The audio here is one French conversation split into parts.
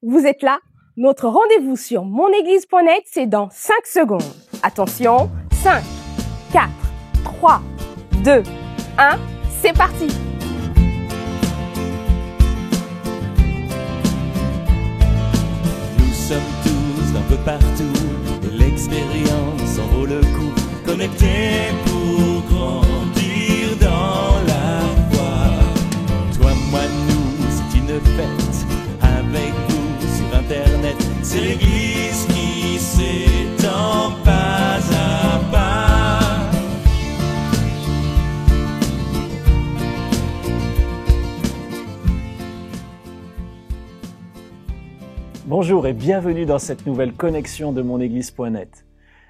Vous êtes là? Notre rendez-vous sur monéglise.net, c'est dans 5 secondes. Attention, 5, 4, 3, 2, 1, c'est parti! Nous sommes tous d'un peu partout et l'expérience en vaut le coup. Connectés pour grandir dans la foi. Toi, moi, nous, c'est une fête avec vous sur Internet. C'est l'Église qui s'étend pas à pas. Bonjour et bienvenue dans cette nouvelle connexion de monéglise.net.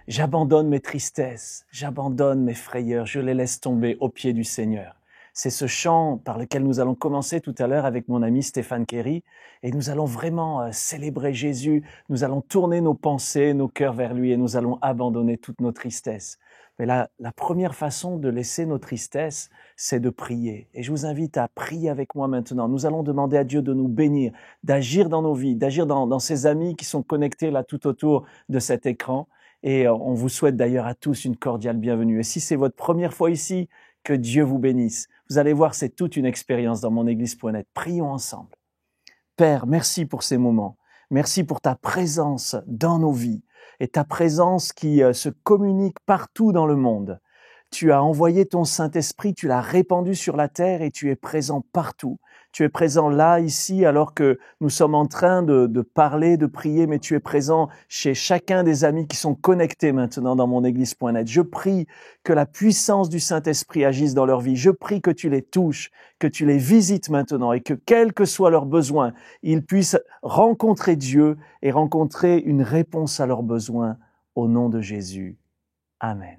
J'abandonne mes tristesses, j'abandonne mes frayeurs, je les laisse tomber aux pieds du Seigneur. C'est ce chant par lequel nous allons commencer tout à l'heure avec mon ami Stéphane Kerry et nous allons vraiment célébrer Jésus, nous allons tourner nos pensées, nos cœurs vers lui et nous allons abandonner toutes nos tristesses. Mais la première façon de laisser nos tristesses, c'est de prier. Et je vous invite à prier avec moi maintenant. Nous allons demander à Dieu de nous bénir, d'agir dans nos vies, d'agir dans ces amis qui sont connectés là tout autour de cet écran. Et on vous souhaite d'ailleurs à tous une cordiale bienvenue. Et si c'est votre première fois ici, que Dieu vous bénisse. Vous allez voir, c'est toute une expérience dans monéglise.net. Prions ensemble. Père, merci pour ces moments. Merci pour ta présence dans nos vies et ta présence qui se communique partout dans le monde. Tu as envoyé ton Saint-Esprit, tu l'as répandu sur la terre et tu es présent partout. Tu es présent là, ici, alors que nous sommes en train de parler, de prier, mais tu es présent chez chacun des amis qui sont connectés maintenant dans monéglise.net. Je prie que la puissance du Saint-Esprit agisse dans leur vie. Je prie que tu les touches, que tu les visites maintenant et que, quels que soient leurs besoins, ils puissent rencontrer Dieu et rencontrer une réponse à leurs besoins au nom de Jésus. Amen.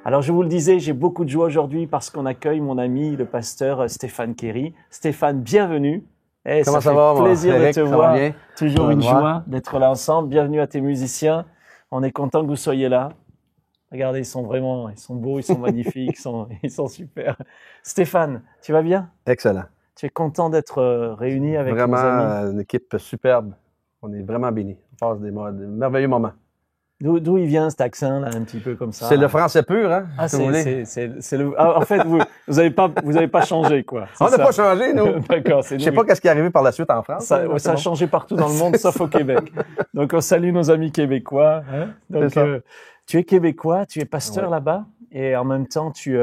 Alors, je vous le disais, j'ai beaucoup de joie aujourd'hui parce qu'on accueille mon ami, le pasteur Stéphane Kerry. Stéphane, bienvenue. Comment ça va, plaisir Eric, de te voir. Toujours une joie d'être là ensemble. Bienvenue à tes musiciens. On est content que vous soyez là. Regardez, ils sont beaux, ils sont magnifiques, ils sont super. Stéphane, tu vas bien? Excellent. Tu es content d'être réuni avec nos amis? Vraiment, une équipe superbe. On est vraiment bénis. On passe des merveilleux moments. D'où il vient cet accent là, un petit peu comme ça? C'est le français pur, hein? Ah, c'est le. En fait, vous avez pas changé, quoi. On n'a pas changé, nous. D'accord, c'est. Je sais pas qu'est-ce qui est arrivé par la suite en France. Ça a changé partout dans le monde, sauf au Québec. Donc, on salue nos amis québécois. Hein? Donc, tu es québécois, tu es pasteur là-bas, et en même temps, tu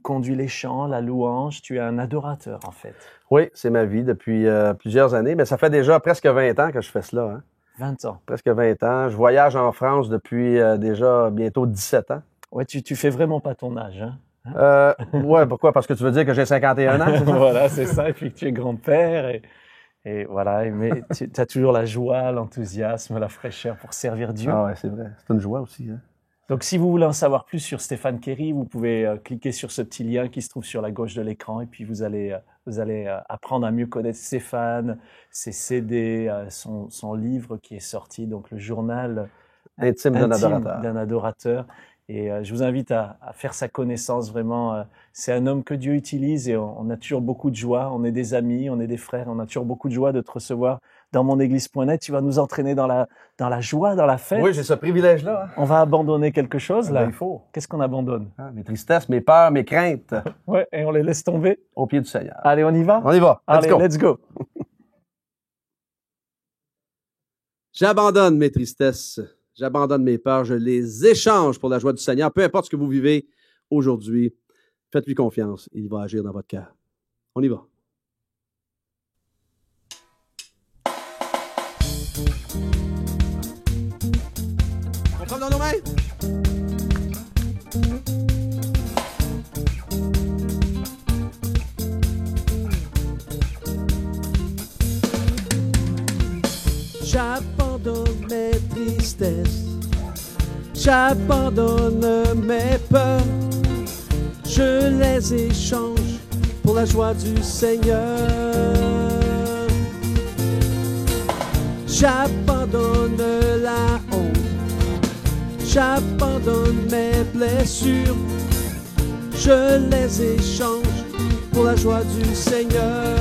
conduis les chants, la louange. Tu es un adorateur, en fait. Oui, c'est ma vie depuis plusieurs années. Mais ça fait déjà presque 20 ans que je fais cela, hein? 20 ans. Presque 20 ans. Je voyage en France depuis déjà bientôt 17 ans. Ouais, tu fais vraiment pas ton âge, hein? Ouais, pourquoi? Parce que tu veux dire que j'ai 51 ans, c'est ça? Voilà, c'est ça. Et puis que tu es grand-père et voilà. Mais tu as toujours la joie, l'enthousiasme, la fraîcheur pour servir Dieu. Ah ouais, c'est vrai. C'est une joie aussi, hein? Donc, si vous voulez en savoir plus sur Stéphane Kerry, vous pouvez cliquer sur ce petit lien qui se trouve sur la gauche de l'écran et puis vous allez apprendre à mieux connaître Stéphane, ses CD, son livre qui est sorti, donc le journal intime d'un adorateur. Et je vous invite à faire sa connaissance vraiment. C'est un homme que Dieu utilise et on a toujours beaucoup de joie. On est des amis, on est des frères, on a toujours beaucoup de joie de te recevoir dans monéglise.net. Tu vas nous entraîner dans la joie, dans la fête. Oui, j'ai ce privilège-là. Hein? On va abandonner quelque chose, là. Il faut. Qu'est-ce qu'on abandonne? Mes tristesses, mes peurs, mes craintes. Ouais, et on les laisse tomber? Au pied du Seigneur. Allez, on y va? On y va. Allez, let's go. J'abandonne mes tristesses. J'abandonne mes peurs. Je les échange pour la joie du Seigneur. Peu importe ce que vous vivez aujourd'hui, faites-lui confiance. Il va agir dans votre cœur. On y va. On prend dans nos mains. J'abandonne mes tristesses, j'abandonne mes peurs, je les échange pour la joie du Seigneur. J'abandonne la honte, j'abandonne mes blessures, je les échange pour la joie du Seigneur.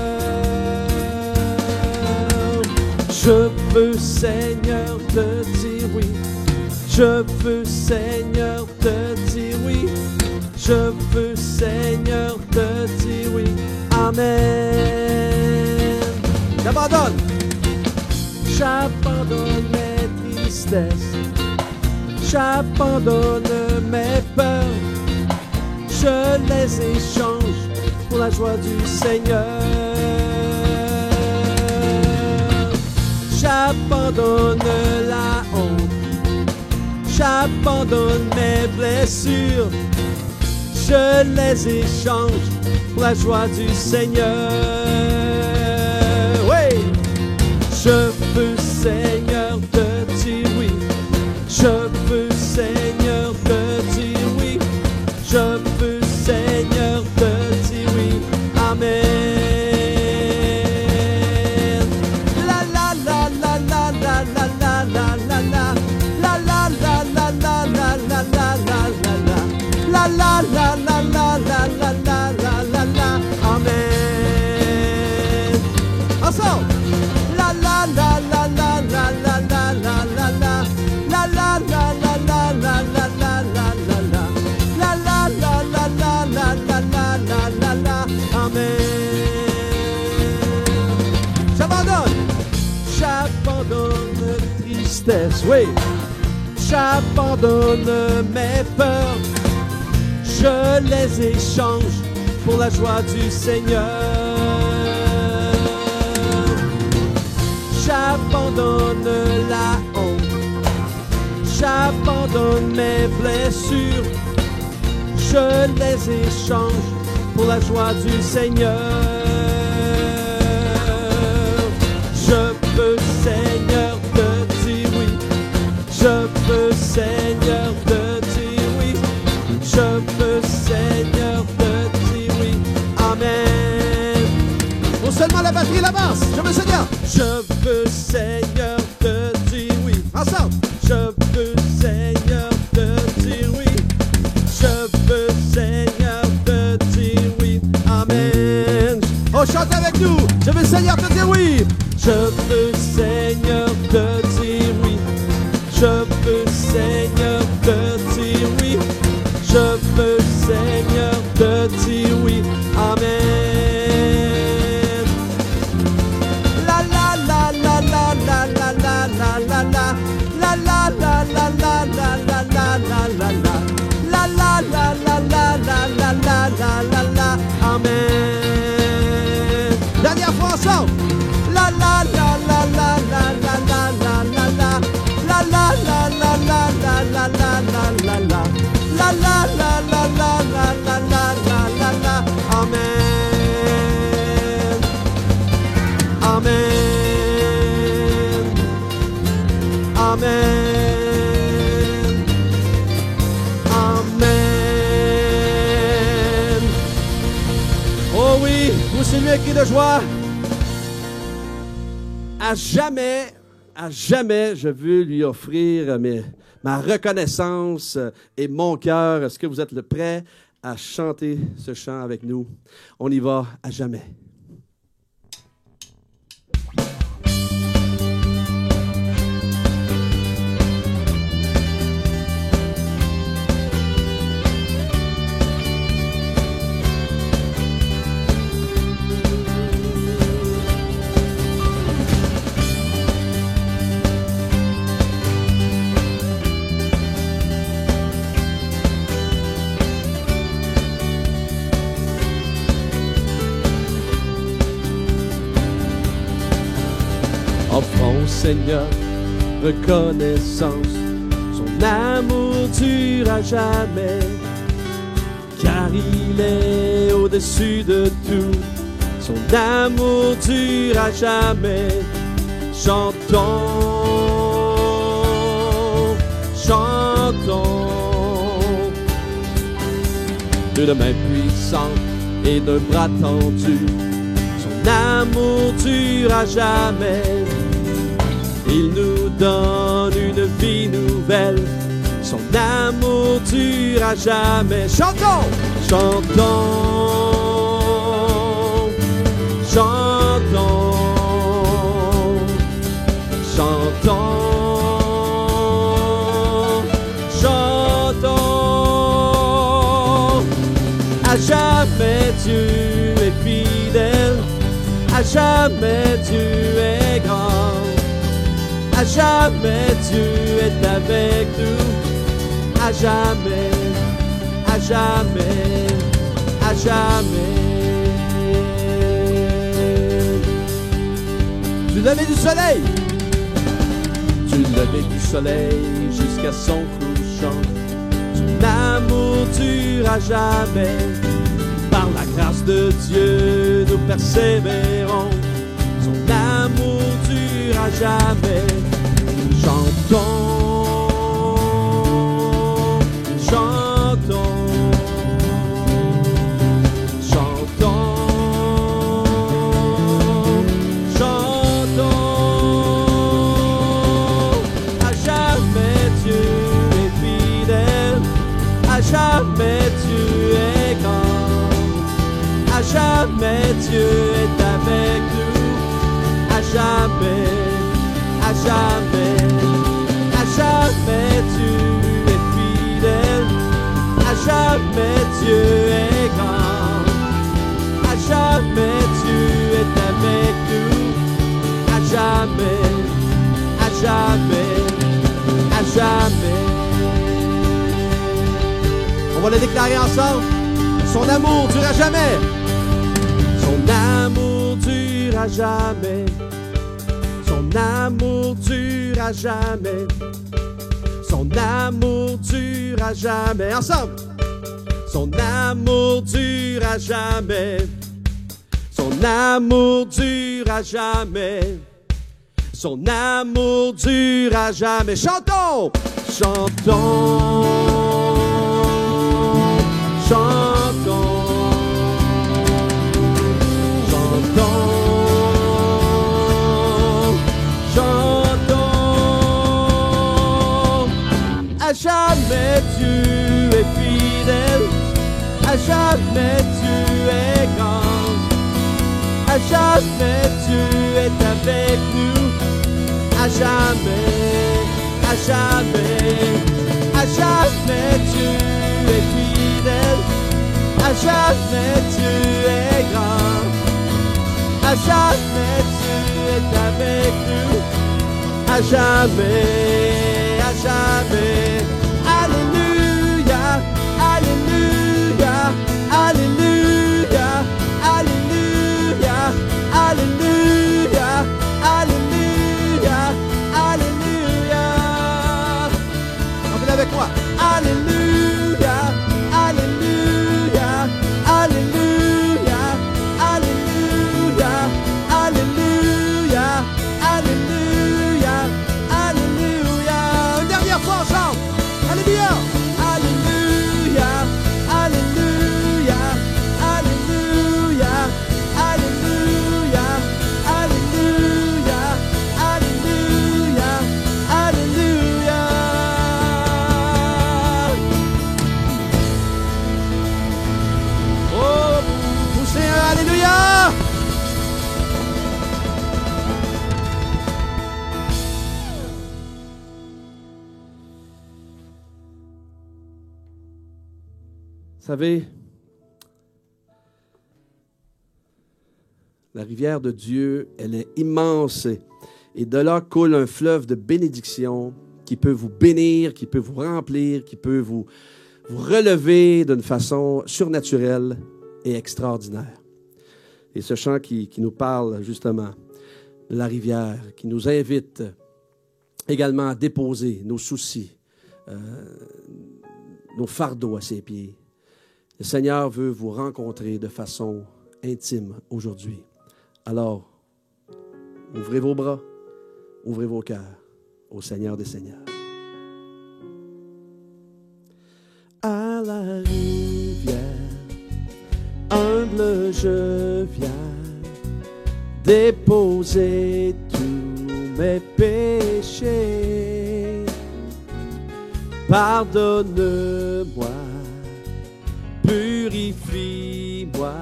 veux, Seigneur, te dire oui. Je veux, Seigneur, te dire oui. Je veux, Seigneur, te dire oui. Amen. J'abandonne. J'abandonne mes tristesses. J'abandonne mes peurs. Je les échange pour la joie du Seigneur. J'abandonne la honte. J'abandonne mes blessures. Je les échange pour la joie du Seigneur. Oui! Je veux, Seigneur, te dire oui. Je veux, Seigneur, te dire oui. Je veux, Seigneur, te dire oui. Amen. La la la la la la la la la la la. La la la la la la la la la la la. La la la la la la la la la la la. Amen. Ensemble. La la la la la la la la la la la. La la la la la la la la la la la. La la la la la la la la la la la. Amen. J'abandonne. J'abandonne tristesse. Oui. J'abandonne mes peurs. Je les échange pour la joie du Seigneur. J'abandonne la honte. J'abandonne mes blessures. Je les échange pour la joie du Seigneur. Je veux, Seigneur, te dire oui. Je veux, Seigneur, te dire oui. Je veux, Seigneur, te dire oui. Amen. Bon, seulement la batterie et la basse. Je veux, Seigneur. Je veux, Seigneur, te dire oui. Ensemble. Je veux, Seigneur, te dire oui. Je veux, Seigneur, te dire oui. Amen. Oh, chante avec nous. Je veux, Seigneur, te dire oui. Je veux, Seigneur, te dire oui. Je veux, Seigneur, te dire oui. Je veux, Seigneur, te dire oui. Amen. La la la la la la la la la la la. La la la la la la la la la la la. La la la la la la la la la la la. Amen. Dernière fois ensemble. La la la la la la la la la la la. La la la la la la la la la la la. La la la la la la la la la la la. Amen. Amen. Amen. Amen. Oh oui, vous c'est lui qui de joie. À jamais, je veux lui offrir ma reconnaissance et mon cœur. Est-ce que vous êtes prêts à chanter ce chant avec nous? On y va à jamais. Offrons au Seigneur reconnaissance, son amour dure à jamais, car il est au-dessus de tout, son amour dure à jamais. Chantons, chantons, de main puissante et d'un bras tendu, son amour dure à jamais. Il nous donne une vie nouvelle, son amour dure à jamais. Chantons, chantons, chantons, chantons. À jamais Dieu est fidèle, à jamais Dieu est grand, à jamais Dieu est avec nous, à jamais, à jamais, à jamais. Du lever du soleil, du lever du soleil jusqu'à son couchant, son amour dure à jamais. Par la grâce de Dieu, nous persévérons. Son amour dure à jamais. Chantons, chantons, chantons, chantons. À jamais Dieu est fidèle, à jamais Dieu est grand. À jamais Dieu est avec nous, à jamais, à jamais, à jamais Dieu est fidèle, à jamais Dieu est grand, à jamais Dieu est avec nous, à jamais, à jamais, à jamais. On va le déclarer ensemble. Son amour dure à jamais. Son amour dure à jamais. Son amour dure à jamais. Son amour dure à jamais. Ensemble. Son amour dure à jamais. Son amour dure à jamais. Son amour dure à jamais. Chantons! Chantons! Chantons! À jamais Dieu est fidèle, à jamais Dieu est grand, à jamais Dieu est avec nous, à jamais, à jamais, à jamais Dieu est fidèle, à jamais Dieu est grand, à jamais Dieu est avec nous, à jamais, à jamais. Alléluia, alléluia, alléluia, alléluia, alléluia, alléluia, alléluia. Chantez avec moi. Alléluia, alléluia, alléluia, alléluia, alléluia, alléluia, alléluia. Une dernière fois ensemble. Alléluia, alléluia, alléluia, alléluia, alléluia, alléluia, alléluia, alléluia. Oh, poussez un alléluia. Vous savez, la rivière de Dieu, elle est immense et de là coule un fleuve de bénédiction qui peut vous bénir, qui peut vous remplir, qui peut vous relever d'une façon surnaturelle et extraordinaire. Et ce chant qui nous parle justement de la rivière, qui nous invite également à déposer nos soucis, nos fardeaux à ses pieds. Le Seigneur veut vous rencontrer de façon intime aujourd'hui. Alors, ouvrez vos bras, ouvrez vos cœurs au Seigneur des Seigneurs. À la rivière, humble je viens déposer tous mes péchés. Pardonne-moi. Purifie-moi,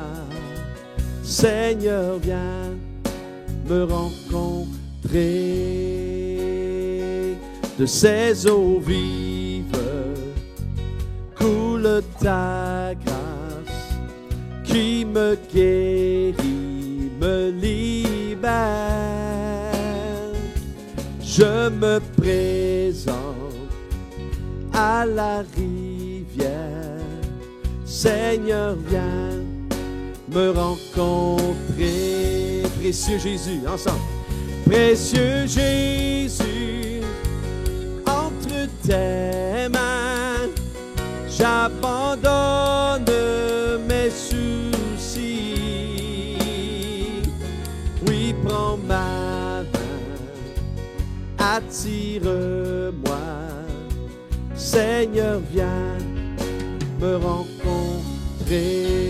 Seigneur, viens me rencontrer. De ces eaux vives coule ta grâce, qui me guérit, me libère. Je me présente à la rivière. Seigneur, viens me rencontrer. Précieux Jésus, ensemble. Précieux Jésus, entre tes mains, j'abandonne mes soucis. Oui, prends ma main, attire-moi. Seigneur, viens me rencontrer.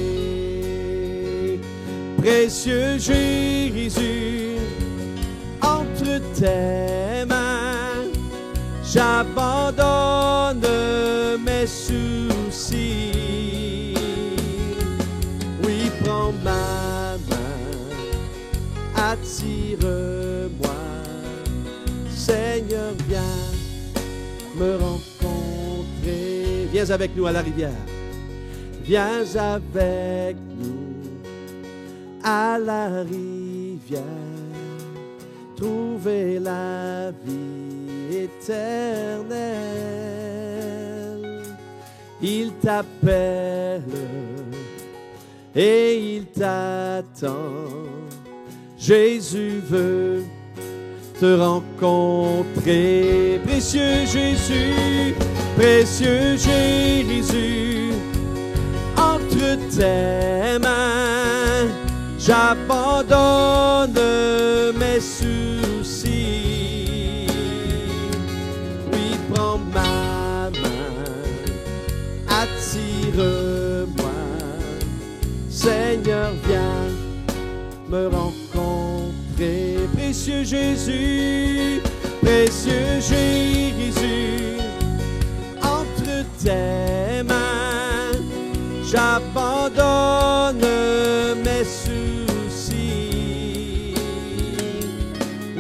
Précieux Jésus, entre tes mains, j'abandonne mes soucis. Oui, prends ma main, attire-moi. Seigneur, viens me rencontrer. Viens avec nous à la rivière. Viens avec nous à la rivière. Trouver la vie éternelle. Il t'appelle et il t'attend. Jésus veut te rencontrer. Précieux Jésus, précieux Jésus, entre tes mains, j'abandonne mes soucis. Oui, prends ma main, attire-moi. Seigneur, viens me rencontrer. Précieux Jésus, précieux Jésus, entre tes mains, j'abandonne mes soucis.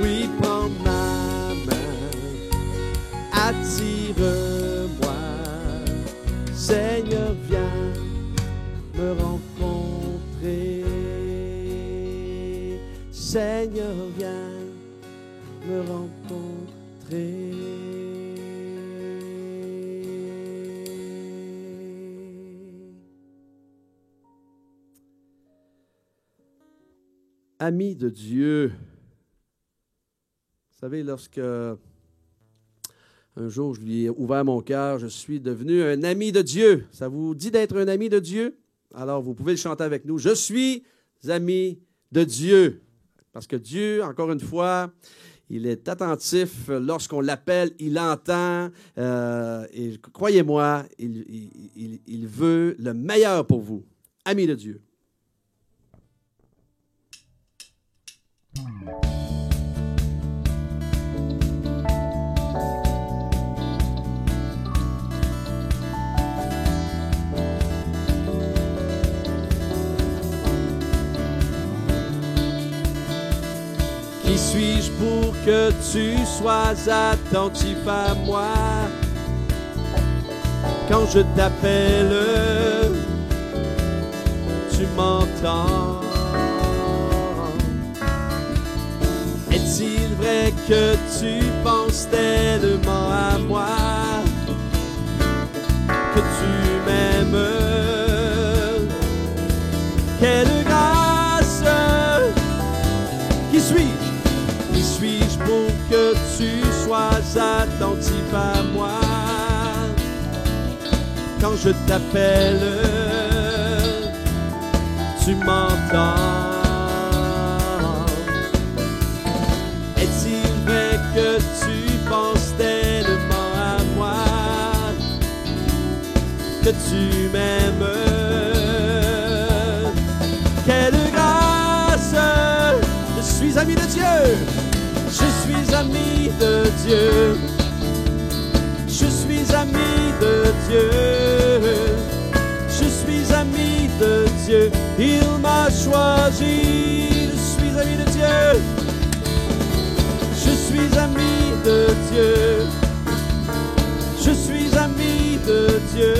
Oui, prends ma main, attire-moi. Seigneur, viens me rencontrer. Seigneur, viens me rencontrer. Ami de Dieu, vous savez, lorsque un jour je lui ai ouvert mon cœur, je suis devenu un ami de Dieu. Ça vous dit d'être un ami de Dieu? Alors vous pouvez le chanter avec nous. Je suis ami de Dieu. Parce que Dieu, encore une fois, il est attentif. Lorsqu'on l'appelle, il entend. Et croyez-moi, il veut le meilleur pour vous. Ami de Dieu. Qui suis-je pour que tu sois attentif à moi? Quand je t'appelle, tu m'entends. Est-il vrai que tu penses tellement à moi, que tu m'aimes? Quelle grâce! Qui suis-je? Qui suis-je pour que tu sois attentif à moi? Quand je t'appelle, tu m'entends. Est-il vrai que tu penses tellement à moi, que tu m'aimes? Quelle grâce! Je suis ami de Dieu. Je suis ami de Dieu. Je suis ami de Dieu. Je suis ami de Dieu. Il m'a choisi. Je suis ami de Dieu. Je suis ami de Dieu. Je suis ami de Dieu.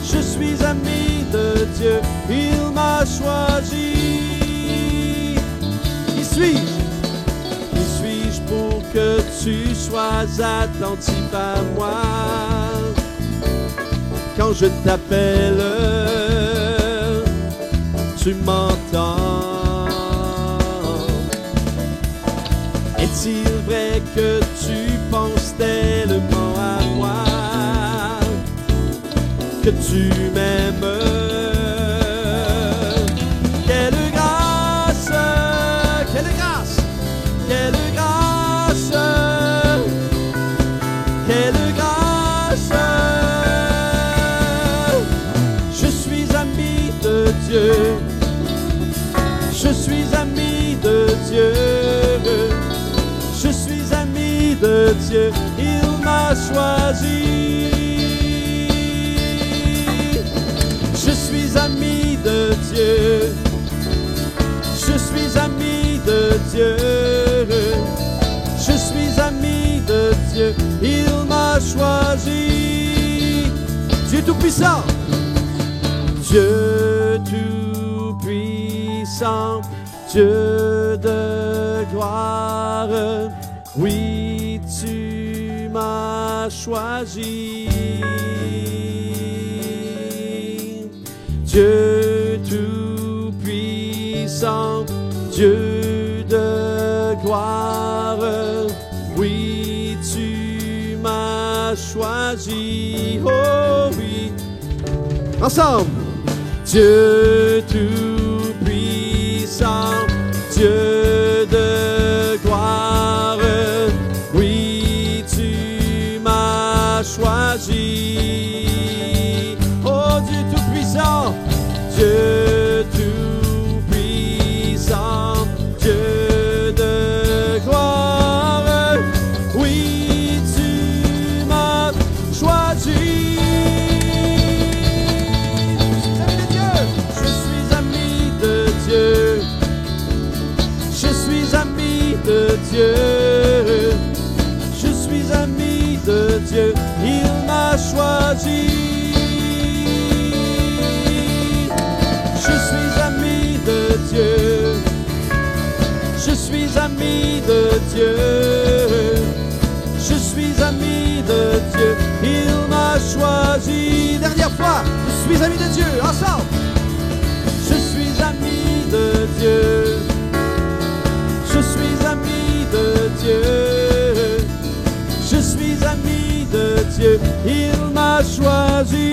Je suis ami de Dieu, il m'a choisi. Qui suis-je? Qui suis-je pour que tu sois attentif à moi? Quand je t'appelle, tu m'entends. Est-il vrai que tu penses tellement à moi, que tu m'aimes? Quelle grâce, quelle grâce, quelle grâce, quelle grâce. Je suis ami de Dieu, je suis ami de Dieu, je suis ami de Dieu, il m'a choisi. Je suis ami de Dieu, je suis ami de Dieu, je suis ami de Dieu, il m'a choisi. Dieu Tout-Puissant, Dieu Tout-Puissant, Dieu de gloire, oui, tu m'as choisi. Dieu Tout-Puissant, Dieu de gloire, oui, tu m'as choisi. Oh oui, ensemble. Dieu Tout-Puissant, Dieu de gloire, oui, tu m'as choisi. Oh Dieu Tout-Puissant, Dieu Tout-Puissant, Dieu de gloire, oui, tu m'as choisi. Je suis ami de Dieu, je suis ami de Dieu, je suis ami de Dieu, il m'a choisi. Je suis ami de Dieu, je suis ami de Dieu, je suis ami de Dieu, il m'a choisi. Dernière fois, je suis ami de Dieu, ensemble. Je suis ami de Dieu, je suis ami de Dieu, je suis ami de Dieu, il m'a choisi,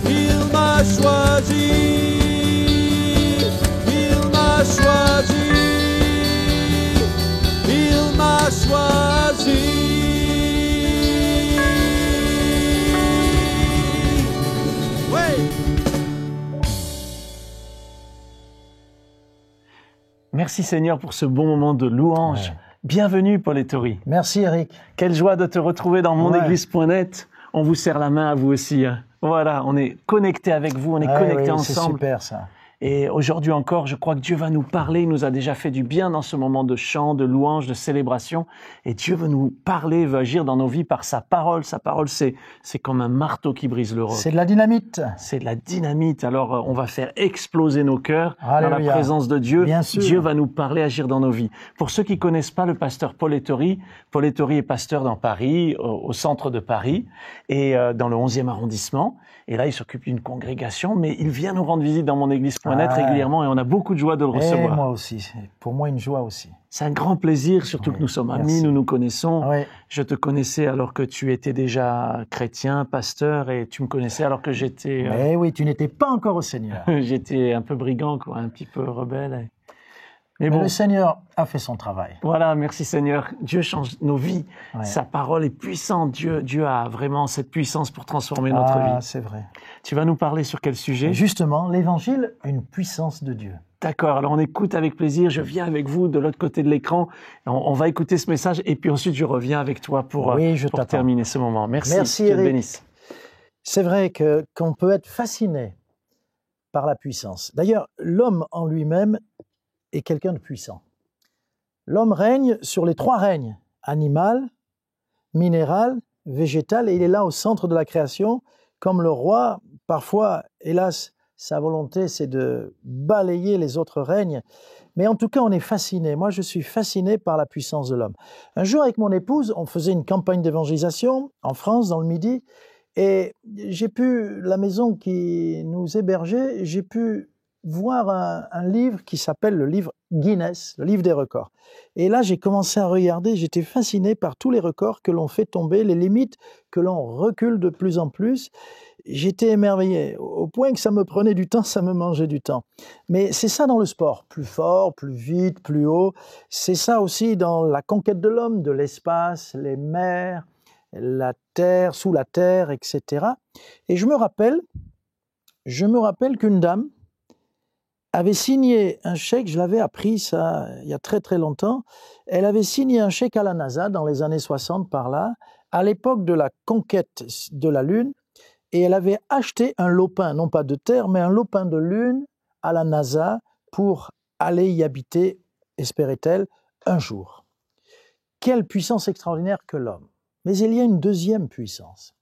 il m'a choisi, il m'a choisi, il m'a choisi. Oui. Merci Seigneur pour ce bon moment de louange. Ouais. Bienvenue Paul Ettori. Merci Eric. Quelle joie de te retrouver dans monéglise.net. On vous serre la main à vous aussi. Voilà, on est connectés avec vous, on est connectés ensemble. C'est super ça. Et aujourd'hui encore, je crois que Dieu va nous parler. Il nous a déjà fait du bien dans ce moment de chant, de louange, de célébration. Et Dieu veut nous parler, veut agir dans nos vies par sa parole. Sa parole, c'est comme un marteau qui brise le roc. C'est de la dynamite. C'est de la dynamite. Alors, on va faire exploser nos cœurs Alléluia. dans la présence de Dieu. Bien sûr. Dieu va nous parler, agir dans nos vies. Pour ceux qui connaissent pas le pasteur Paul Ettori est pasteur dans Paris, au centre de Paris, et dans le 11e arrondissement. Et là, il s'occupe d'une congrégation, mais il vient nous rendre visite dans monéglise.net régulièrement et on a beaucoup de joie de le recevoir. Et moi aussi. Pour moi, une joie aussi. C'est un grand plaisir, surtout que nous sommes amis, nous nous connaissons. Oui. Je te connaissais alors que tu étais déjà chrétien, pasteur, et tu me connaissais alors que j'étais... Mais oui, tu n'étais pas encore au Seigneur. J'étais un peu brigand, quoi, un petit peu rebelle. Mais bon, le Seigneur a fait son travail. Voilà, merci Seigneur. Dieu change nos vies. Ouais. Sa parole est puissante. Dieu a vraiment cette puissance pour transformer notre vie. C'est vrai. Tu vas nous parler sur quel sujet? Justement, l'évangile, une puissance de Dieu. D'accord, alors on écoute avec plaisir. Je viens avec vous de l'autre côté de l'écran. On va écouter ce message et puis ensuite je reviens avec toi pour terminer ce moment. Merci Dieu te bénisse. C'est vrai qu'on peut être fasciné par la puissance. D'ailleurs, l'homme en lui-même est quelqu'un de puissant. L'homme règne sur les trois règnes, animal, minéral, végétal, et il est là au centre de la création, comme le roi Parfois, hélas, sa volonté, c'est de balayer les autres règnes. Mais en tout cas, on est fasciné. Moi, je suis fasciné par la puissance de l'homme. Un jour, avec mon épouse, on faisait une campagne d'évangélisation en France, dans le Midi, et la maison qui nous hébergeait, j'ai pu voir un livre qui s'appelle le livre Guinness, le livre des records. Et là, j'ai commencé à regarder, j'étais fasciné par tous les records que l'on fait tomber, les limites que l'on recule de plus en plus. J'étais émerveillé, au point que ça me prenait du temps, ça me mangeait du temps. Mais c'est ça dans le sport, plus fort, plus vite, plus haut. C'est ça aussi dans la conquête de l'homme, de l'espace, les mers, la terre, sous la terre, etc. Et je me rappelle qu'une dame avait signé un chèque, je l'avais appris ça il y a très très longtemps, elle avait signé un chèque à la NASA dans les années 60 par là, à l'époque de la conquête de la Lune, et elle avait acheté un lopin, non pas de terre, mais un lopin de Lune à la NASA pour aller y habiter, espérait-elle, un jour. Quelle puissance extraordinaire que l'homme. Mais il y a une deuxième puissance.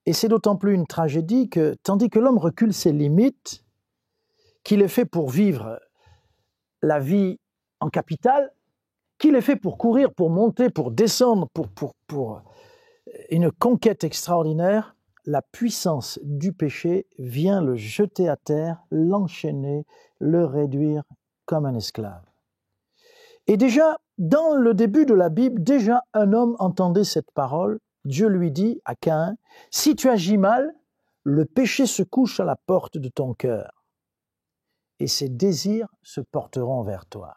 Et c'est d'autant plus une tragédie que, tandis que l'homme recule ses limites, qu'il est fait pour vivre la vie en capitale, qu'il est fait pour courir, pour monter, pour descendre, pour une conquête extraordinaire, la puissance du péché vient le jeter à terre, l'enchaîner, le réduire comme un esclave. Et déjà, dans le début de la Bible, déjà un homme entendait cette parole. Dieu lui dit à Caïn, « Si tu agis mal, le péché se couche à la porte de ton cœur, et ses désirs se porteront vers toi. »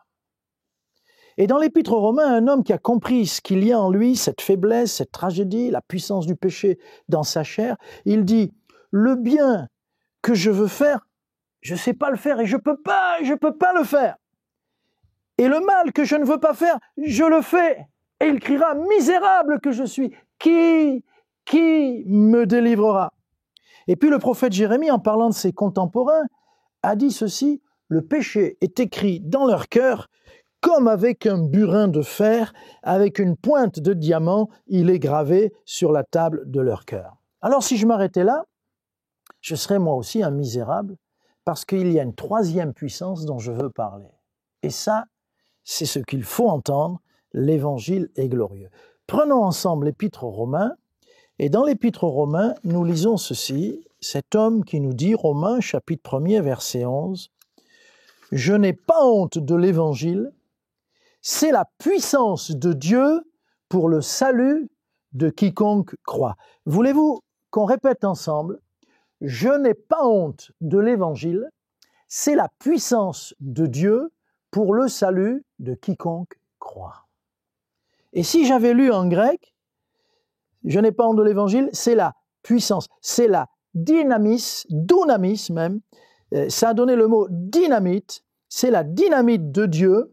Et dans l'Épître aux Romains, un homme qui a compris ce qu'il y a en lui, cette faiblesse, cette tragédie, la puissance du péché dans sa chair, il dit « Le bien que je veux faire, je ne sais pas le faire et je peux pas le faire. Et le mal que je ne veux pas faire, je le fais. Et il criera, misérable que je suis, qui me délivrera ?» Et puis le prophète Jérémie, en parlant de ses contemporains, a dit ceci, le péché est écrit dans leur cœur comme avec un burin de fer, avec une pointe de diamant, il est gravé sur la table de leur cœur. Alors si je m'arrêtais là, je serais moi aussi un misérable, parce qu'il y a une troisième puissance dont je veux parler. Et ça, c'est ce qu'il faut entendre, l'évangile est glorieux. Prenons ensemble l'Épître aux Romains, et dans l'Épître aux Romains, nous lisons ceci, cet homme qui nous dit, Romains chapitre 1er, verset 11, « Je n'ai pas honte de l'évangile, c'est la puissance de Dieu pour le salut de quiconque croit. » Voulez-vous qu'on répète ensemble, « Je n'ai pas honte de l'évangile, c'est la puissance de Dieu pour le salut de quiconque croit. » Et si j'avais lu en grec, je n'ai pas honte de l'évangile, c'est la puissance, c'est la dynamis même, ça a donné le mot dynamite, c'est la dynamite de Dieu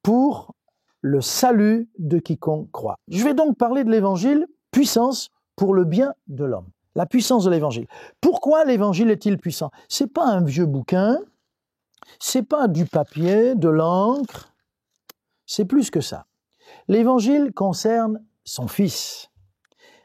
pour le salut de quiconque croit. Je vais donc parler de l'évangile, puissance pour le bien de l'homme, la puissance de l'évangile. Pourquoi l'évangile est-il puissant? C'est pas un vieux bouquin, c'est pas du papier, de l'encre, c'est plus que ça. L'évangile concerne son Fils.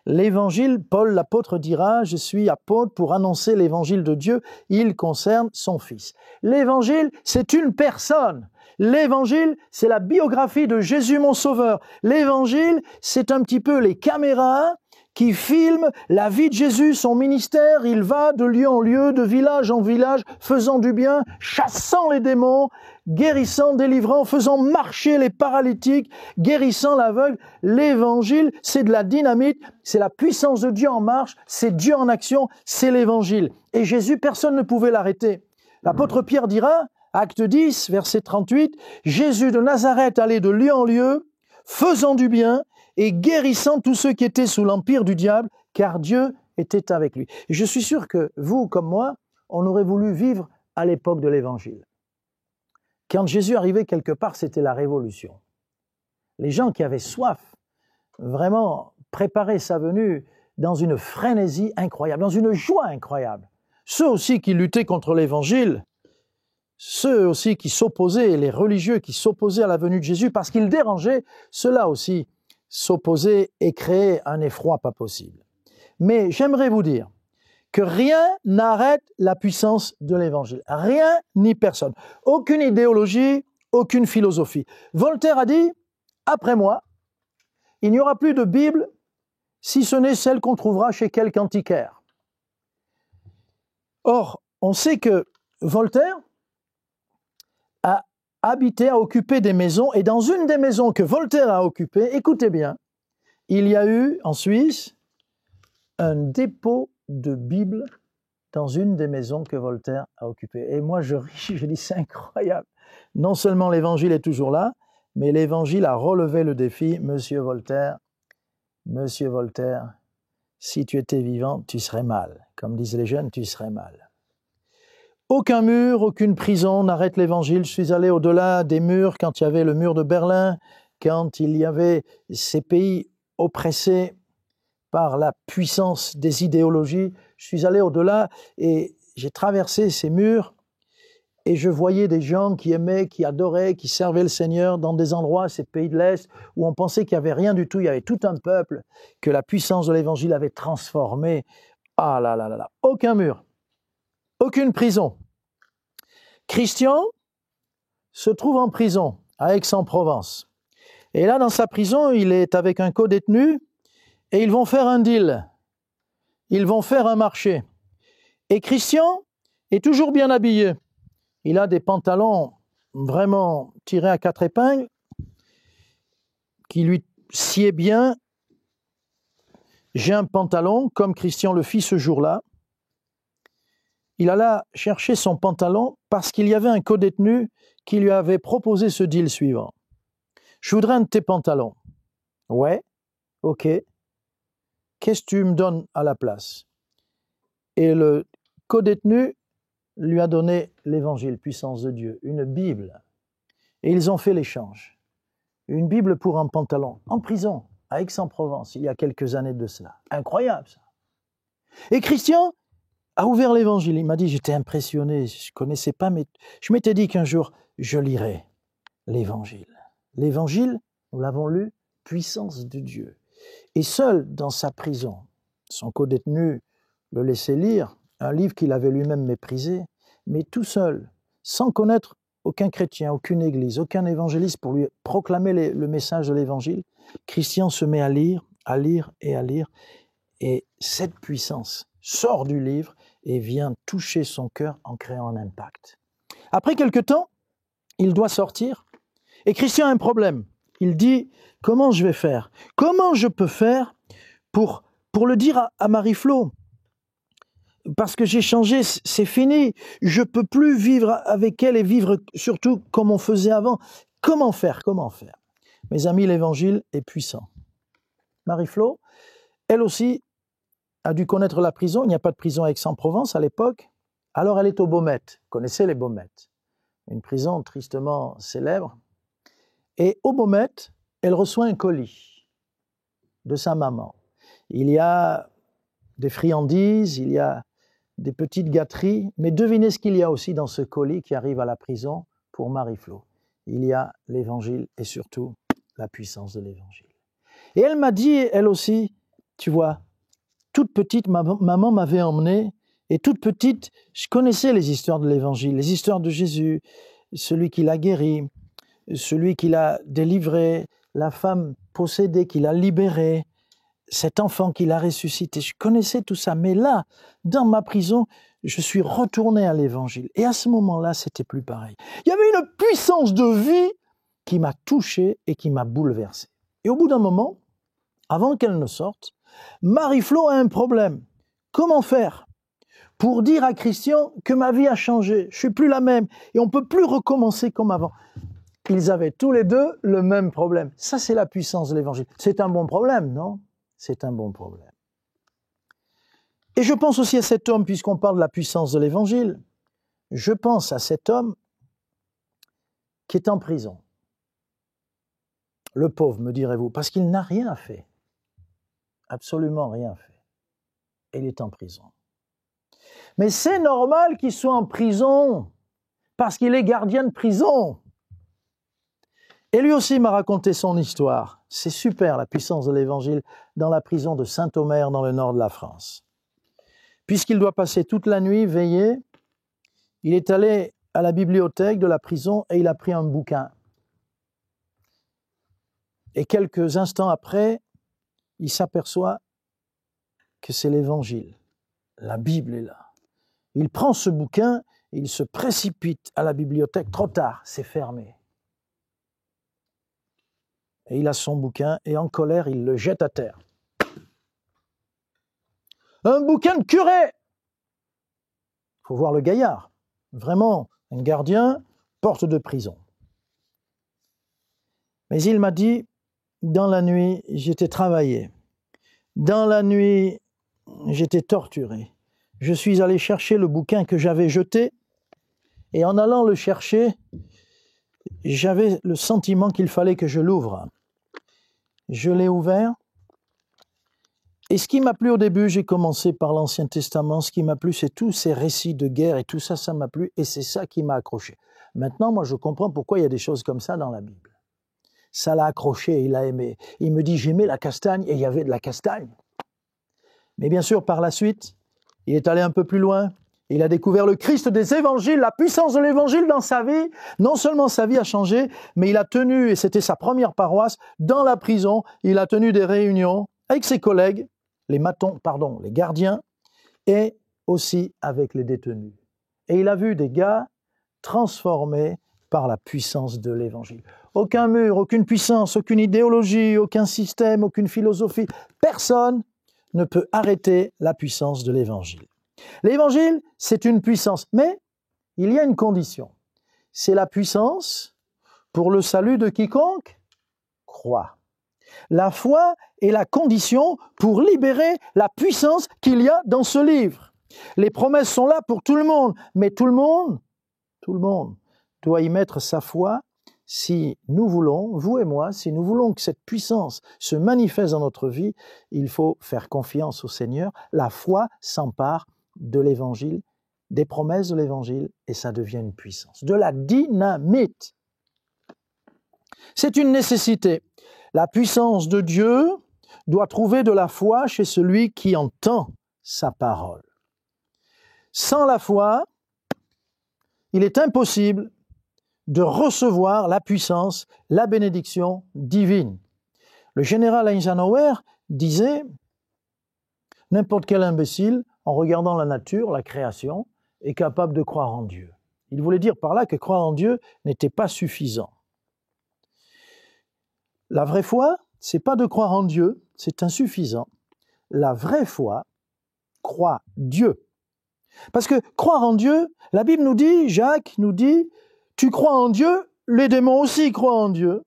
L'évangile, Paul l'apôtre dira, je suis apôtre pour annoncer l'évangile de Dieu, il concerne son Fils. L'évangile, c'est une personne. L'évangile, c'est la biographie de Jésus mon Sauveur. L'évangile, c'est un petit peu les caméras qui filment la vie de Jésus, son ministère. Il va de lieu en lieu, de village en village, faisant du bien, chassant les démons, guérissant, délivrant, faisant marcher les paralytiques, guérissant l'aveugle. L'évangile, c'est de la dynamite, c'est la puissance de Dieu en marche, c'est Dieu en action, c'est l'évangile. Et Jésus, personne ne pouvait l'arrêter. L'apôtre Pierre dira, Acte 10, verset 38, « Jésus de Nazareth allait de lieu en lieu, faisant du bien et guérissant tous ceux qui étaient sous l'empire du diable, car Dieu était avec lui. » Et je suis sûr que vous, comme moi, on aurait voulu vivre à l'époque de l'Évangile. Quand Jésus arrivait quelque part, c'était la révolution. Les gens qui avaient soif, vraiment préparaient sa venue dans une frénésie incroyable, dans une joie incroyable. Ceux aussi qui luttaient contre l'Évangile, ceux aussi qui s'opposaient, les religieux qui s'opposaient à la venue de Jésus parce qu'ils dérangeaient, ceux-là aussi s'opposaient et créaient un effroi pas possible. Mais j'aimerais vous dire que rien n'arrête la puissance de l'Évangile. Rien ni personne. Aucune idéologie, aucune philosophie. Voltaire a dit, après moi, il n'y aura plus de Bible si ce n'est celle qu'on trouvera chez quelque antiquaire. Or, on sait que Voltaire a habité, a occupé des maisons, et dans une des maisons que Voltaire a occupées, écoutez bien, il y a eu en Suisse un dépôt de Bible dans une des maisons que Voltaire a occupées. Et moi, je ris, je dis, c'est incroyable. Non seulement l'Évangile est toujours là, mais l'Évangile a relevé le défi. Monsieur Voltaire, si tu étais vivant, tu serais mal. Comme disent les jeunes, tu serais mal. Aucun mur, aucune prison n'arrête l'Évangile. Je suis allé au-delà des murs quand il y avait le mur de Berlin, quand il y avait ces pays oppressés par la puissance des idéologies. Je suis allé au-delà et j'ai traversé ces murs et je voyais des gens qui aimaient, qui adoraient, qui servaient le Seigneur dans des endroits, ces pays de l'Est, où on pensait qu'il n'y avait rien du tout, il y avait tout un peuple que la puissance de l'Évangile avait transformé. Ah là là là là, aucun mur, aucune prison. Christian se trouve en prison à Aix-en-Provence. Et là, dans sa prison, il est avec un co-détenu et ils vont faire un deal. Ils vont faire un marché. Et Christian est toujours bien habillé. Il a des pantalons vraiment tirés à 4 épingles qui lui sied bien. J'ai un pantalon, comme Christian le fit ce jour-là. Il alla chercher son pantalon parce qu'il y avait un co-détenu qui lui avait proposé ce deal suivant. Je voudrais un de tes pantalons. Ouais, ok. Qu'est-ce que tu me donnes à la place? Et le co-détenu lui a donné l'Évangile, puissance de Dieu, une Bible. Et ils ont fait l'échange. Une Bible pour un pantalon, en prison, à Aix-en-Provence, il y a quelques années de cela. Incroyable, ça. Et Christian a ouvert l'Évangile. Il m'a dit, j'étais impressionné, je ne connaissais pas, mais je m'étais dit qu'un jour, je lirais l'Évangile. L'Évangile, nous l'avons lu, puissance de Dieu. Et seul dans sa prison, son co-détenu le laissait lire un livre qu'il avait lui-même méprisé, mais tout seul, sans connaître aucun chrétien, aucune église, aucun évangéliste pour lui proclamer le message de l'Évangile, Christian se met à lire, et cette puissance sort du livre et vient toucher son cœur en créant un impact. Après quelque temps, il doit sortir, et Christian a un problème. Il dit, comment je vais faire? Comment je peux faire pour le dire à Marie-Flo? Parce que j'ai changé, c'est fini. Je ne peux plus vivre avec elle et vivre surtout comme on faisait avant. Comment faire? Mes amis, l'Évangile est puissant. Marie-Flo, elle aussi, a dû connaître la prison. Il n'y a pas de prison à Aix-en-Provence à l'époque. Alors elle est aux Baumettes. Vous connaissez les Baumettes? Une prison tristement célèbre. Et aux Baumettes, elle reçoit un colis de sa maman. Il y a des friandises, il y a des petites gâteries, mais devinez ce qu'il y a aussi dans ce colis qui arrive à la prison pour Marie-Flo. Il y a l'Évangile et surtout la puissance de l'Évangile. Et elle m'a dit, elle aussi, tu vois, toute petite, maman m'avait emmenée, et toute petite, je connaissais les histoires de l'Évangile, les histoires de Jésus, celui qui l'a guéri, celui qui l'a délivré, la femme possédée qui l'a libérée, cet enfant qui l'a ressuscité. Je connaissais tout ça, mais là, dans ma prison, je suis retourné à l'Évangile. Et à ce moment-là, c'était plus pareil. Il y avait une puissance de vie qui m'a touché et qui m'a bouleversé. Et au bout d'un moment, avant qu'elle ne sorte, Marie-Flo a un problème. Comment faire pour dire à Christian que ma vie a changé, je suis plus la même et on peut plus recommencer comme avant? Ils avaient tous les deux le même problème. Ça, c'est la puissance de l'Évangile. C'est un bon problème, non? C'est un bon problème. Et je pense aussi à cet homme, puisqu'on parle de la puissance de l'Évangile, je pense à cet homme qui est en prison. Le pauvre, me direz-vous, parce qu'il n'a rien fait. Absolument rien fait. Et il est en prison. Mais c'est normal qu'il soit en prison, parce qu'il est gardien de prison. Et lui aussi m'a raconté son histoire. C'est super, la puissance de l'Évangile dans la prison de Saint-Omer, dans le nord de la France. puisqu'il doit passer toute la nuit veillé, il est allé à la bibliothèque de la prison et il a pris un bouquin. Et quelques instants après, il s'aperçoit que c'est l'Évangile. La Bible est là. Il prend ce bouquin, il se précipite à la bibliothèque. Trop tard, c'est fermé. Et il a son bouquin et en colère, il le jette à terre. Un bouquin de curé! Il faut voir le gaillard. Vraiment, un gardien, porte de prison. Mais il m'a dit, dans la nuit, j'étais travaillé. Dans la nuit, j'étais torturé. Je suis allé chercher le bouquin que j'avais jeté, et en allant le chercher, j'avais le sentiment qu'il fallait que je l'ouvre. Je l'ai ouvert, et ce qui m'a plu au début, j'ai commencé par l'Ancien Testament, ce qui m'a plu, c'est tous ces récits de guerre, et tout ça, ça m'a plu, et c'est ça qui m'a accroché. Maintenant, moi, je comprends pourquoi il y a des choses comme ça dans la Bible. Ça l'a accroché, il a aimé. Il me dit, j'aimais la castagne, et il y avait de la castagne. Mais bien sûr, par la suite, il est allé un peu plus loin. Il a découvert le Christ des évangiles, la puissance de l'évangile dans sa vie. Non seulement sa vie a changé, mais il a tenu, et c'était sa première paroisse, dans la prison, il a tenu des réunions avec ses collègues, les gardiens, et aussi avec les détenus. Et il a vu des gars transformés par la puissance de l'évangile. Aucun mur, aucune puissance, aucune idéologie, aucun système, aucune philosophie, personne ne peut arrêter la puissance de l'évangile. L'évangile, c'est une puissance, mais il y a une condition. C'est la puissance pour le salut de quiconque croit. La foi est la condition pour libérer la puissance qu'il y a dans ce livre. Les promesses sont là pour tout le monde, mais tout le monde doit y mettre sa foi si nous voulons, vous et moi, si nous voulons que cette puissance se manifeste dans notre vie, il faut faire confiance au Seigneur. La foi s'empare de l'Évangile, des promesses de l'Évangile, et ça devient une puissance. De la dynamite. C'est une nécessité. La puissance de Dieu doit trouver de la foi chez celui qui entend sa parole. Sans la foi, il est impossible de recevoir la puissance, la bénédiction divine. Le général Eisenhower disait « N'importe quel imbécile, en regardant la nature, la création, est capable de croire en Dieu. » Il voulait dire par là que croire en Dieu n'était pas suffisant. La vraie foi, c'est pas de croire en Dieu, c'est insuffisant. La vraie foi croit Dieu. Parce que croire en Dieu, la Bible nous dit, Jacques nous dit, tu crois en Dieu, les démons aussi croient en Dieu.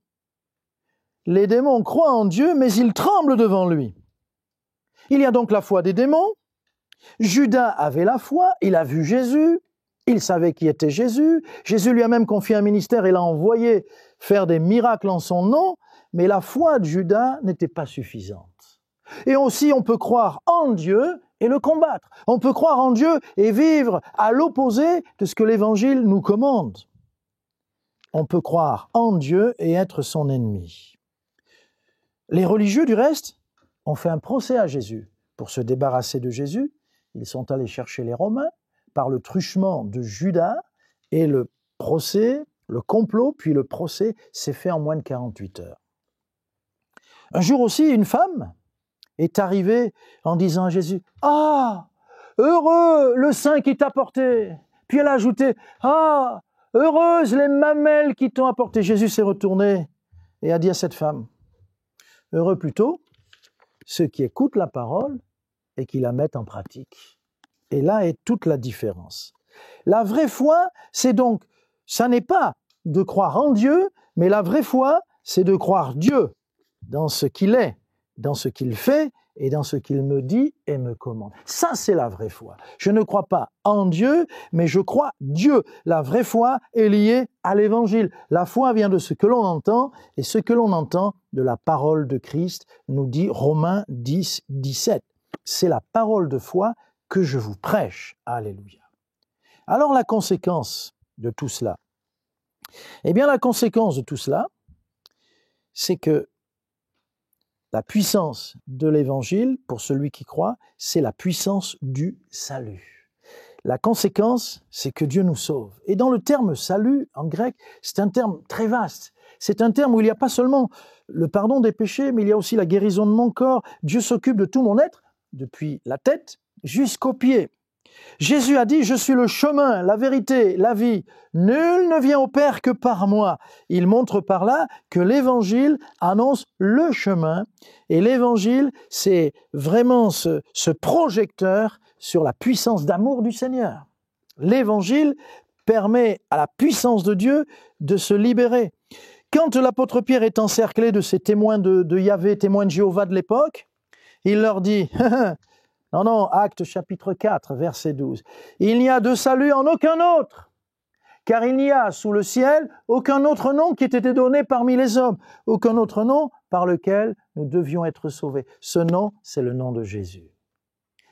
Les démons croient en Dieu, mais ils tremblent devant lui. Il y a donc la foi des démons. Judas avait la foi, il a vu Jésus, il savait qui était Jésus. Jésus lui a même confié un ministère et l'a envoyé faire des miracles en son nom, mais la foi de Judas n'était pas suffisante. Et aussi, on peut croire en Dieu et le combattre. On peut croire en Dieu et vivre à l'opposé de ce que l'Évangile nous commande. On peut croire en Dieu et être son ennemi. Les religieux, du reste, ont fait un procès à Jésus. Pour se débarrasser de Jésus, ils sont allés chercher les Romains par le truchement de Judas, et le procès, le complot, puis le procès s'est fait en moins de 48 heures. Un jour aussi, une femme est arrivée en disant à Jésus « Ah, heureux le sein qui t'a porté !» Puis elle a ajouté « Ah, heureuses les mamelles qui t'ont apporté !» Jésus s'est retourné et a dit à cette femme « Heureux plutôt ceux qui écoutent la parole et qui la mettent en pratique. » Et là est toute la différence. La vraie foi, c'est donc, ça n'est pas de croire en Dieu, mais la vraie foi, c'est de croire Dieu dans ce qu'il est, dans ce qu'il fait et dans ce qu'il me dit et me commande. Ça, c'est la vraie foi. Je ne crois pas en Dieu, mais je crois Dieu. La vraie foi est liée à l'Évangile. La foi vient de ce que l'on entend, et ce que l'on entend de la parole de Christ, nous dit Romains 10, 17. C'est la parole de foi que je vous prêche. Alléluia. Alors la conséquence de tout cela, eh bien la conséquence de tout cela, c'est que La puissance de l'Évangile, pour celui qui croit, c'est la puissance du salut. La conséquence, c'est que Dieu nous sauve. Et dans le terme salut, en grec, c'est un terme très vaste. C'est un terme où il n'y a pas seulement le pardon des péchés, mais il y a aussi la guérison de mon corps. Dieu s'occupe de tout mon être, depuis la tête jusqu'aux pieds. Jésus a dit, je suis le chemin, la vérité, la vie. Nul ne vient au Père que par moi. Il montre par là que l'Évangile annonce le chemin. Et l'Évangile, c'est vraiment ce projecteur sur la puissance d'amour du Seigneur. L'Évangile permet à la puissance de Dieu de se libérer. Quand l'apôtre Pierre est encerclé de ces témoins de Yahvé, témoins de Jéhovah de l'époque, il leur dit, non, Actes chapitre 4, verset 12, « Il n'y a de salut en aucun autre, car il n'y a sous le ciel aucun autre nom qui ait été donné parmi les hommes, aucun autre nom par lequel nous devions être sauvés. » Ce nom, c'est le nom de Jésus.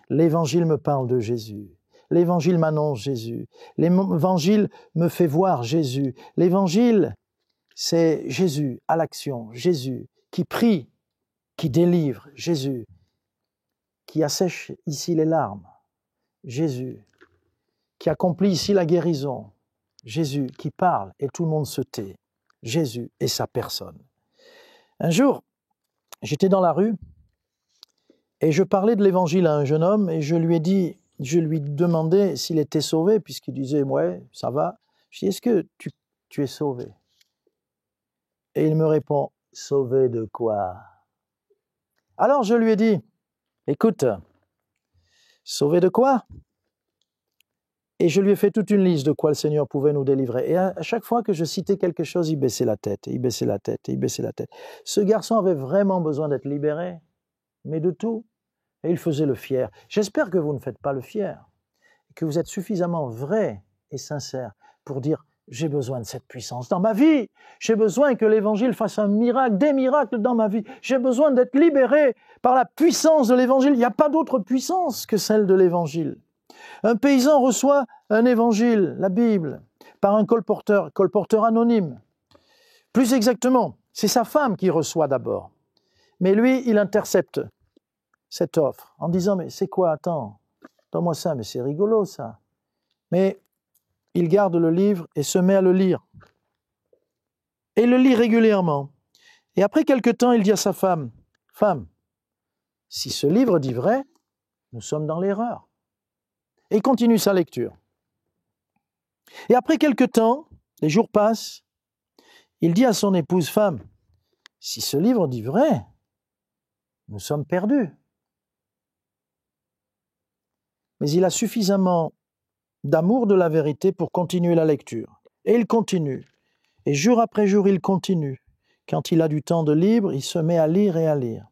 L'Évangile me parle de Jésus. L'Évangile m'annonce Jésus. L'Évangile me fait voir Jésus. L'Évangile, c'est Jésus à l'action, Jésus qui prie, qui délivre, Jésus qui assèche ici les larmes, Jésus qui accomplit ici la guérison, Jésus qui parle et tout le monde se tait, Jésus et sa personne. Un jour, j'étais dans la rue et je parlais de l'Évangile à un jeune homme et je lui demandais s'il était sauvé, puisqu'il disait « ouais, ça va ». Je dis « est-ce que tu es sauvé ?» Et il me répond « sauvé de quoi ?» Alors je lui ai dit « écoute, sauvé de quoi ?» Et je lui ai fait toute une liste de quoi le Seigneur pouvait nous délivrer. Et à chaque fois que je citais quelque chose, il baissait la tête, il baissait la tête, il baissait la tête. Ce garçon avait vraiment besoin d'être libéré, mais de tout. Et il faisait le fier. J'espère que vous ne faites pas le fier, que vous êtes suffisamment vrai et sincère pour dire « j'ai besoin de cette puissance dans ma vie, j'ai besoin que l'Évangile fasse un miracle, des miracles dans ma vie, j'ai besoin d'être libéré par la puissance de l'Évangile. » Il n'y a pas d'autre puissance que celle de l'Évangile. Un paysan reçoit un Évangile, la Bible, par un colporteur anonyme. Plus exactement, c'est sa femme qui reçoit d'abord. Mais lui, il intercepte cette offre en disant « mais c'est quoi, attends, donne-moi ça, mais c'est rigolo ça. » Mais il garde le livre et se met à le lire. Et il le lit régulièrement. Et après quelque temps, il dit à sa femme, « Femme, si ce livre dit vrai, nous sommes dans l'erreur. » Et il continue sa lecture. Et après quelque temps, les jours passent, il dit à son épouse, « Femme, si ce livre dit vrai, nous sommes perdus. » Mais il a suffisamment d'amour de la vérité pour continuer la lecture. Et il continue. Et jour après jour, il continue. Quand il a du temps de libre, il se met à lire et à lire.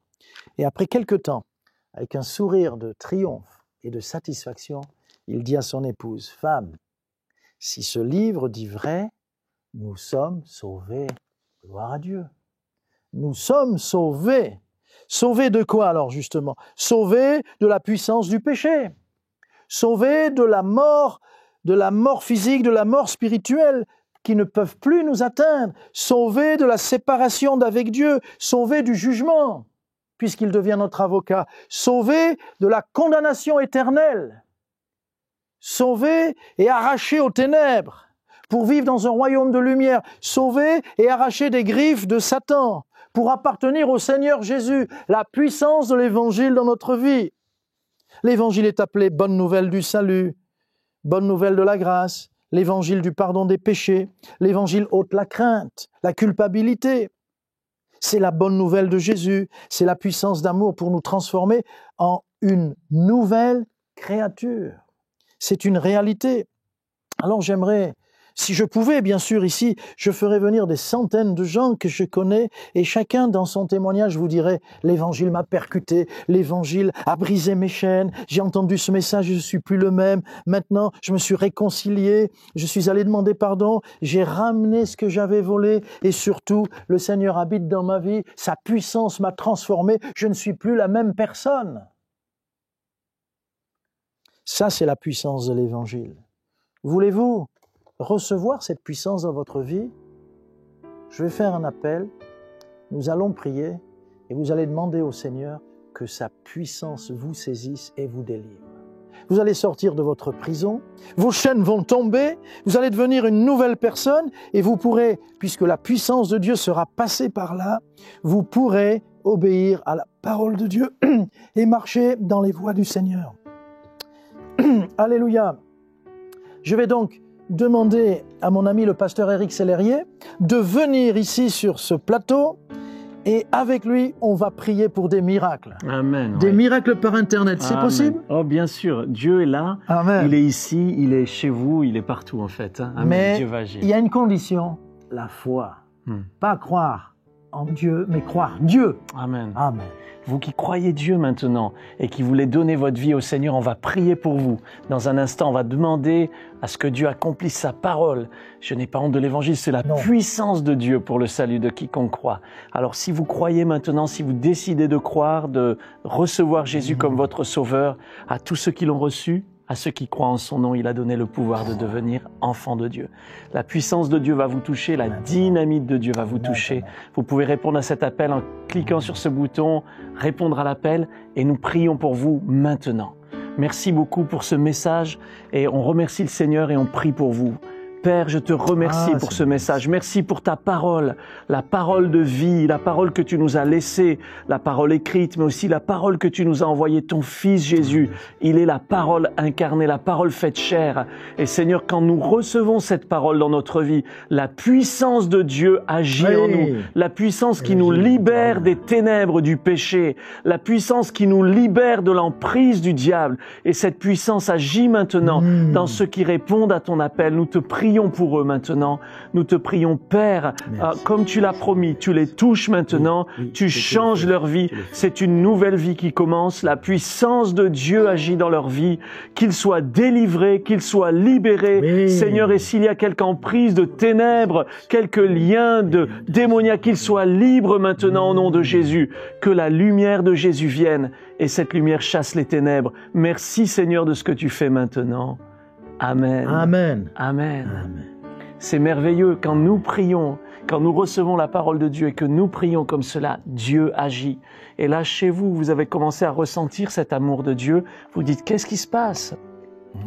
Et après quelque temps, avec un sourire de triomphe et de satisfaction, il dit à son épouse, « Femme, si ce livre dit vrai, nous sommes sauvés. » Gloire à Dieu. Nous sommes sauvés. Sauvés de quoi alors justement? Sauvés de la puissance du péché. Sauvés de la mort physique, de la mort spirituelle qui ne peuvent plus nous atteindre. Sauvés de la séparation d'avec Dieu. Sauvés du jugement, puisqu'il devient notre avocat. Sauvés de la condamnation éternelle. Sauvés et arrachés aux ténèbres pour vivre dans un royaume de lumière. Sauvés et arrachés des griffes de Satan pour appartenir au Seigneur Jésus. La puissance de l'Évangile dans notre vie. L'Évangile est appelé bonne nouvelle du salut, bonne nouvelle de la grâce, l'Évangile du pardon des péchés, l'Évangile ôte la crainte, la culpabilité. C'est la bonne nouvelle de Jésus, c'est la puissance d'amour pour nous transformer en une nouvelle créature. C'est une réalité. Alors j'aimerais, si je pouvais, bien sûr, ici, je ferais venir des centaines de gens que je connais et chacun dans son témoignage vous dirait « l'Évangile m'a percuté, l'Évangile a brisé mes chaînes, j'ai entendu ce message, je ne suis plus le même, maintenant je me suis réconcilié, je suis allé demander pardon, j'ai ramené ce que j'avais volé et surtout le Seigneur habite dans ma vie, sa puissance m'a transformé, je ne suis plus la même personne. » Ça, c'est la puissance de l'Évangile. Voulez-vous recevoir cette puissance dans votre vie? Je vais faire un appel, nous allons prier et vous allez demander au Seigneur que sa puissance vous saisisse et vous délivre. Vous allez sortir de votre prison, vos chaînes vont tomber, vous allez devenir une nouvelle personne et vous pourrez, puisque la puissance de Dieu sera passée par là, vous pourrez obéir à la parole de Dieu et marcher dans les voies du Seigneur. Alléluia. Je vais donc demander à mon ami le pasteur Éric Sellerier de venir ici sur ce plateau et avec lui, on va prier pour des miracles. Amen. Des miracles par Internet, c'est Amen. Possible? Oh, bien sûr. Dieu est là. Amen. Il est ici, il est chez vous, il est partout en fait. Hein. Amen. Mais Dieu va agir. il y a une condition, la foi. Pas croire en Dieu, mais croire Dieu. Amen. Amen. Vous qui croyez Dieu maintenant et qui voulez donner votre vie au Seigneur, on va prier pour vous. Dans un instant, on va demander à ce que Dieu accomplisse sa parole. Je n'ai pas honte de l'évangile, c'est la puissance de Dieu pour le salut de quiconque croit. Alors si vous croyez maintenant, si vous décidez de croire, de recevoir Jésus comme votre sauveur, à tous ceux qui l'ont reçu, à ceux qui croient en son nom, il a donné le pouvoir de devenir enfant de Dieu. La puissance de Dieu va vous toucher, la dynamite de Dieu va vous toucher. Vous pouvez répondre à cet appel en cliquant sur ce bouton, répondre à l'appel, et nous prions pour vous maintenant. Merci beaucoup pour ce message, et on remercie le Seigneur et on prie pour vous. Père, je te remercie pour ce message. Merci pour ta parole, la parole de vie, la parole que tu nous as laissée, la parole écrite, mais aussi la parole que tu nous as envoyée, ton Fils Jésus. Il est la parole incarnée, la parole faite chair. Et Seigneur, quand nous recevons cette parole dans notre vie, la puissance de Dieu agit en nous. La puissance qui nous libère des ténèbres du péché. La puissance qui nous libère de l'emprise du diable. Et cette puissance agit maintenant dans ceux qui répondent à ton appel. Nous te prions pour eux maintenant. Nous te prions, Père, comme tu l'as promis, tu les touches maintenant, tu changes leur vie. C'est une nouvelle vie qui commence. La puissance de Dieu agit dans leur vie. Qu'ils soient délivrés, qu'ils soient libérés. Seigneur, et s'il y a quelque emprise de ténèbres, quelques liens de démoniaques, qu'ils soient libres maintenant au nom de Jésus. Que la lumière de Jésus vienne et cette lumière chasse les ténèbres. Merci Seigneur de ce que tu fais maintenant. Amen. Amen. Amen. Amen. C'est merveilleux quand nous prions, quand nous recevons la parole de Dieu et que nous prions comme cela, Dieu agit. Et là, chez vous, vous avez commencé à ressentir cet amour de Dieu. Vous dites, qu'est-ce qui se passe?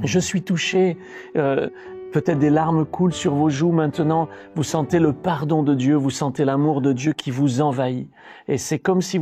Je suis touché. Peut-être des larmes coulent sur vos joues maintenant. Vous sentez le pardon de Dieu, vous sentez l'amour de Dieu qui vous envahit. Et c'est comme si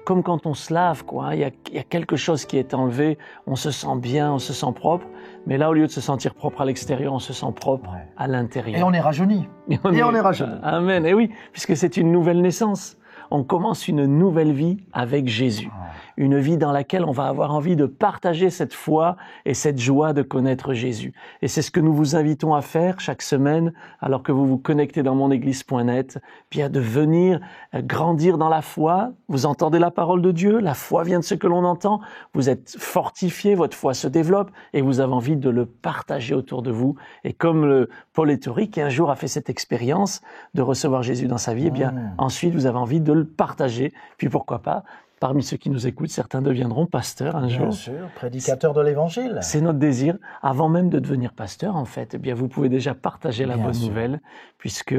comme quand on se lave, quoi. Il y a quelque chose qui est enlevé. On se sent bien, on se sent propre. Mais là, au lieu de se sentir propre à l'extérieur, on se sent propre à l'intérieur. Et on est rajeuni. Et on est rajeuni. Amen. Et oui, puisque c'est une nouvelle naissance. On commence une nouvelle vie avec Jésus. Une vie dans laquelle on va avoir envie de partager cette foi et cette joie de connaître Jésus. Et c'est ce que nous vous invitons à faire chaque semaine, alors que vous vous connectez dans monéglise.net, bien de venir grandir dans la foi. Vous entendez la parole de Dieu, la foi vient de ce que l'on entend, vous êtes fortifié, votre foi se développe et vous avez envie de le partager autour de vous. Et comme Paul Ettori, qui un jour a fait cette expérience de recevoir Jésus dans sa vie, eh bien ensuite vous avez envie de le partager. Puis pourquoi pas, parmi ceux qui nous écoutent, certains deviendront pasteurs un jour. Bien sûr, prédicateurs de l'Évangile. C'est notre désir. Avant même de devenir pasteur, en fait, eh bien, vous pouvez déjà partager la bonne nouvelle, puisque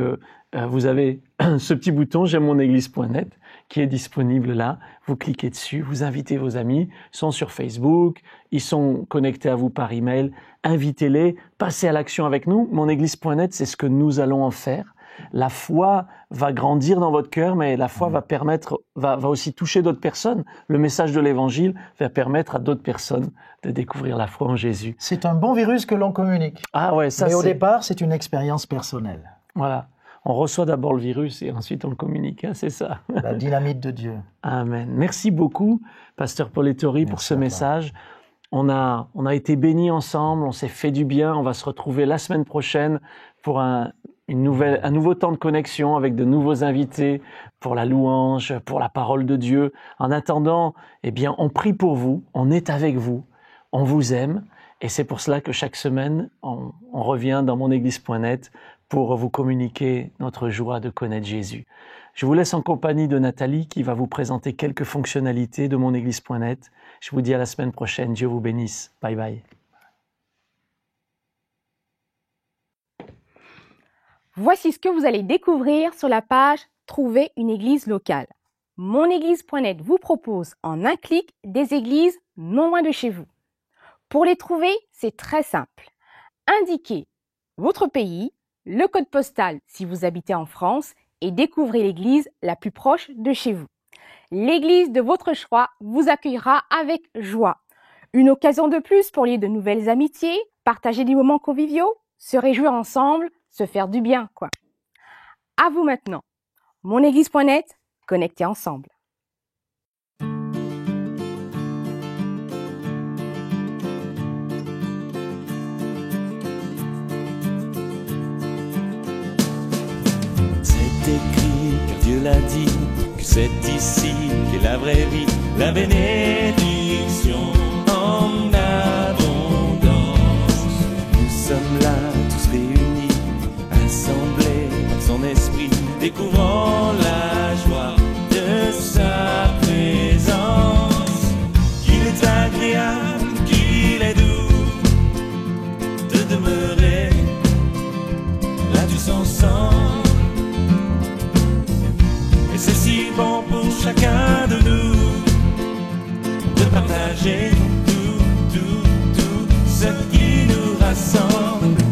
vous avez ce petit bouton « J'aime mon église.net » qui est disponible là. Vous cliquez dessus, vous invitez vos amis, ils sont sur Facebook, ils sont connectés à vous par email. Invitez-les, passez à l'action avec nous. Monéglise.net, c'est ce que nous allons en faire. La foi va grandir dans votre cœur, mais la foi va aussi toucher d'autres personnes. Le message de l'Évangile va permettre à d'autres personnes de découvrir la foi en Jésus. C'est un bon virus que l'on communique. Ah ouais, ça. Mais au départ, c'est une expérience personnelle. Voilà. On reçoit d'abord le virus et ensuite on le communique, hein, c'est ça. La dynamite de Dieu. Amen. Merci beaucoup, Pasteur Paul Ettori, pour ce message. On a été bénis ensemble, on s'est fait du bien. On va se retrouver la semaine prochaine pour un nouveau temps de connexion avec de nouveaux invités pour la louange, pour la parole de Dieu. En attendant, eh bien, on prie pour vous, on est avec vous, on vous aime. Et c'est pour cela que chaque semaine, on revient dans monéglise.net pour vous communiquer notre joie de connaître Jésus. Je vous laisse en compagnie de Nathalie qui va vous présenter quelques fonctionnalités de monéglise.net. Je vous dis à la semaine prochaine. Dieu vous bénisse. Bye bye. Voici ce que vous allez découvrir sur la page « Trouver une église locale ». monéglise.net vous propose en un clic des églises non loin de chez vous. Pour les trouver, c'est très simple. Indiquez votre pays, le code postal si vous habitez en France et découvrez l'église la plus proche de chez vous. L'église de votre choix vous accueillera avec joie. Une occasion de plus pour lier de nouvelles amitiés, partager des moments conviviaux, se réjouir ensemble, se faire du bien, quoi. À vous maintenant. Monéglise.net, connectés ensemble. C'est écrit, car Dieu l'a dit, que c'est ici qu'est la vraie vie, la bénédiction en abondance. Nous sommes là, tous réunis, assemblés par son esprit, découvrant la joie de sa présence. Qu'il est agréable, qu'il est doux de demeurer là tous ensemble. Et c'est si bon pour chacun de nous de partager tout ce qui nous rassemble.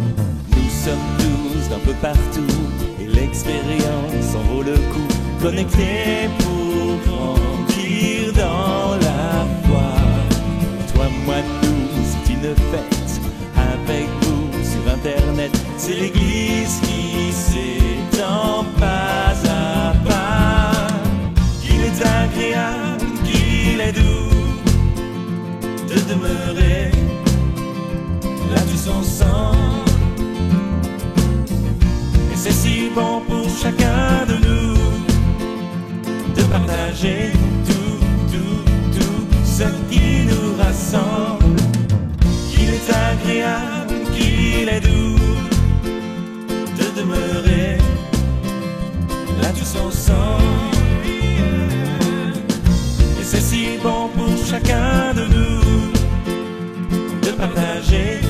Nous sommes tous d'un peu partout et l'expérience en vaut le coup. Connectés pour grandir dans la foi. Toi, moi, nous, c'est une fête avec vous sur Internet. C'est l'église qui s'étend pas à pas. Qu'il est agréable, qu'il est doux de demeurer là tous ensemble. Et c'est si bon pour chacun de nous de partager tout ce qui nous rassemble. Qu'il est agréable, qu'il est doux de demeurer là tous ensemble. Et c'est si bon pour chacun de nous de partager